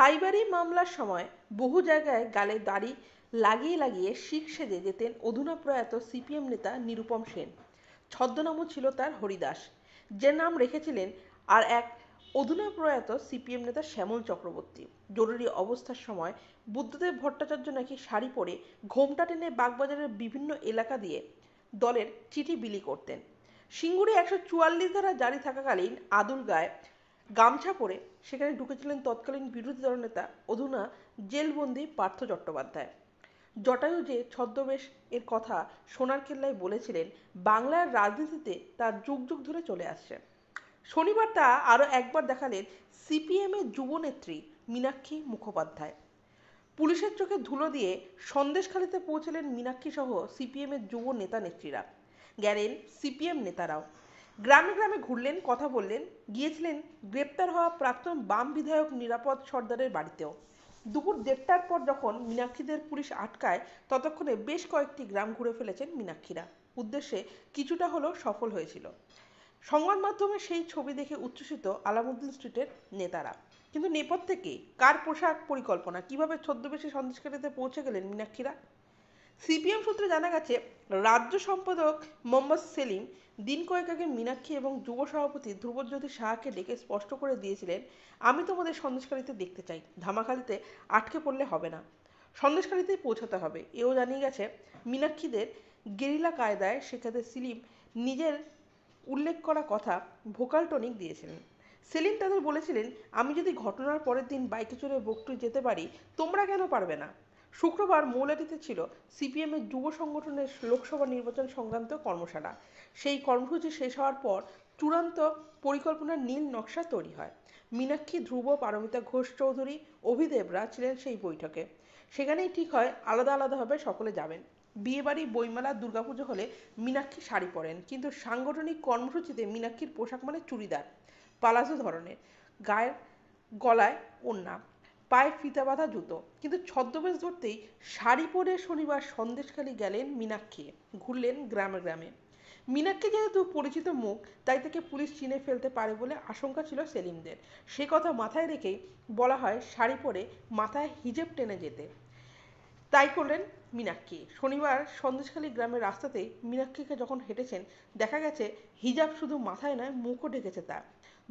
Saibari মামলার সময় বহু জায়গায় গালে দাড়ি লাগিয়ে লাগিয়ে শিখ সেজে যেতেন অধুনা প্রয়াত সিপিএম নেতা নিরুপম সেন। ছদ্মনামও ছিল তার হরিদাস, যে নাম রেখেছিলেন আর এক অধুনা প্রয়াত সিপিএম নেতা শ্যামল চক্রবর্তী। জরুরি অবস্থার সময় বুদ্ধদেব ভট্টাচার্য নাকি শাড়ি পরে ঘোমটা টেনে বাগবাজারের বিভিন্ন এলাকা দিয়ে দলের চিঠি বিলি করতেন। সিঙ্গুরে 144 ধারা জারি থাকাকালীন আদুল গায়ে গামছা পরে সেখানে ঢুকেছিলেন তৎকালীন বিরোধী দলনেতা অধুনা জেলবন্দি পার্থ চট্টোপাধ্যায়। জটায়ু যে ছদ্মবেশ এর কথা সোনার কেল্লায় বলেছিলেন, বাংলার রাজনীতিতে তার যুগ যুগ ধরে চলে আসছে। শনিবার তা আরও একবার দেখালেন সিপিএমের যুবনেত্রী মীনাক্ষী মুখোপাধ্যায়। পুলিশের চোখে ধুলো দিয়ে সন্দেশখালিতে পৌঁছলেন মীনাক্ষী সহ সিপিএমের যুব নেতা নেত্রীরা। গেলেন সিপিএম নেতারাও। গ্রামে গ্রামে ঘুরলেন, কথা বললেন, গিয়েছিলেন গ্রেপ্তার হওয়া প্রাক্তন বাম বিধায়ক নিরাপদ সর্দারের বাড়িতেও। দুপুর 1:30টার পর যখন মীনাক্ষীদের পুলিশ আটকায়, ততক্ষণে বেশ কয়েকটি গ্রাম ঘুরে ফেলেছেন মীনাক্ষীরা। উদ্দেশ্যে কিছুটা হলেও সফল হয়েছিল। সংবাদ মাধ্যমে সেই ছবি দেখে উচ্ছ্বসিত আলামুদ্দিন স্ট্রিটের নেতারা। কিন্তু নেপথ্যে কে, কার পোশাক পরিকল্পনা, কিভাবে ছদ্মবেশে সন্দেশখালিতে পৌঁছে গেলেন মীনাক্ষীরা? সিপিএম সূত্রে জানা গেছে, রাজ্য সম্পাদক মোহাম্মদ সেলিম দিন কয়েক আগে মীনাক্ষী এবং যুব সভাপতি ধ্রুবজ্যোতি সাহাকে ডেকে স্পষ্ট করে দিয়েছিলেন, আমি তোমাদের সন্দেশখালিতে দেখতে চাই, ধামাখালিতে আটকে পড়লে হবে না, সন্দেশখালিতেই পৌঁছাতে হবে। এও জানিয়ে গেছে, মীনাক্ষীদের গেরিলা কায়দায় শেখাতে সেলিম নিজের উল্লেখ করা কথা ভোকাল টনিক দিয়েছিলেন। সেলিম তাদের বলেছিলেন, আমি যদি ঘটনার পরের দিন বাইকে চড়ে বকটুই যেতে পারি, তোমরা কেন পারবে না? শুক্রবার মৌলাটিতে ছিল সিপিএমের যুব সংগঠনের লোকসভা নির্বাচন সংক্রান্ত কর্মশালা। সেই কর্মসূচি শেষ হওয়ার পর চূড়ান্ত পরিকল্পনার নীল নকশা তৈরি হয়। মীনাক্ষী, ধ্রুব, পারমিতা ঘোষ চৌধুরী, অভিদেবরা ছিলেন সেই বৈঠকে। সেখানেই ঠিক হয় আলাদা আলাদাভাবে সকলে যাবেন। বিয়েবাড়ি, বইমেলা, দুর্গাপুজো হলে মীনাক্ষী শাড়ি পরেন, কিন্তু সাংগঠনিক কর্মসূচিতে মীনাক্ষীর পোশাক মানে চুড়িদার, পালাজো ধরনের, গায়ের গলায় ওড়না, পায়ে ফিতা বাঁধা জুতো। কিন্তু ছদ্মবেশ ধরতেই শাড়ি পরে শনিবার সন্দেশখালি গেলেন মীনাক্ষী, ঘুরলেন গ্রামে গ্রামে। মীনাক্ষী যেহেতু পরিচিত মুখ, তাই তাকে পুলিশ চিনে ফেলতে পারে বলে আশঙ্কা ছিল সেলিমদের। সে কথা মাথায় রেখেই বলা হয় শাড়ি পরে মাথায় হিজাব টেনে যেতে। তাই করলেন মীনাক্ষী। শনিবার সন্দেশখালি গ্রামের রাস্তাতেই মীনাক্ষীকে যখন হেঁটেছেন, দেখা গেছে হিজাব শুধু মাথায় নয়, মুখও ঢেকেছে তার।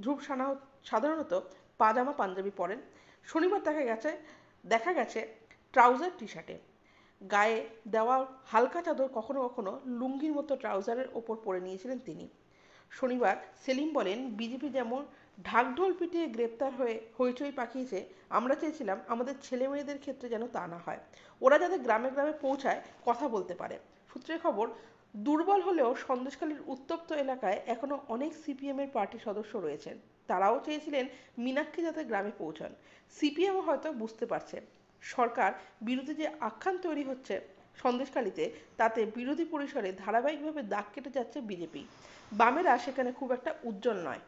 ধ্রুব সাধারণত পাজামা পাঞ্জাবি পরেন। শনিবার দেখা গেছে ট্রাউজার টি শার্টে। গায়ে দেওয়া হালকা চাদর কখনো কখনো লুঙ্গির মতো ট্রাউজারের ওপর পরে নিয়েছিলেন তিনি। শনিবার সেলিম বলেন, বিজেপি যেমন ঢাকঢোল পিটিয়ে গ্রেপ্তার হয়ে হইচই পাকিয়েছে, আমরা চেয়েছিলাম আমাদের ছেলে মেয়েদের ক্ষেত্রে যেন তা না হয়। ওরা যাতে গ্রামে গ্রামে পৌঁছায়, কথা বলতে পারে। সূত্রের খবর, দুর্বল হলেও সন্দেশখালীর উত্তপ্ত এলাকায় এখনো অনেক সিপিএমের পার্টির সদস্য রয়েছেন। তারাও চেয়েছিলেন মীনাক্ষী যাতে গ্রামে পৌঁছান। সিপিএমও হয়তো বুঝতে পারছে, সরকার বিরোধী যে আখ্যান তৈরি হচ্ছে সন্দেশখালীতে, তাতে বিরোধী পরিসরে ধারাবাহিকভাবে দাগ কেটে যাচ্ছে বিজেপি। বামেরা সেখানে খুব একটা উজ্জ্বল নয়।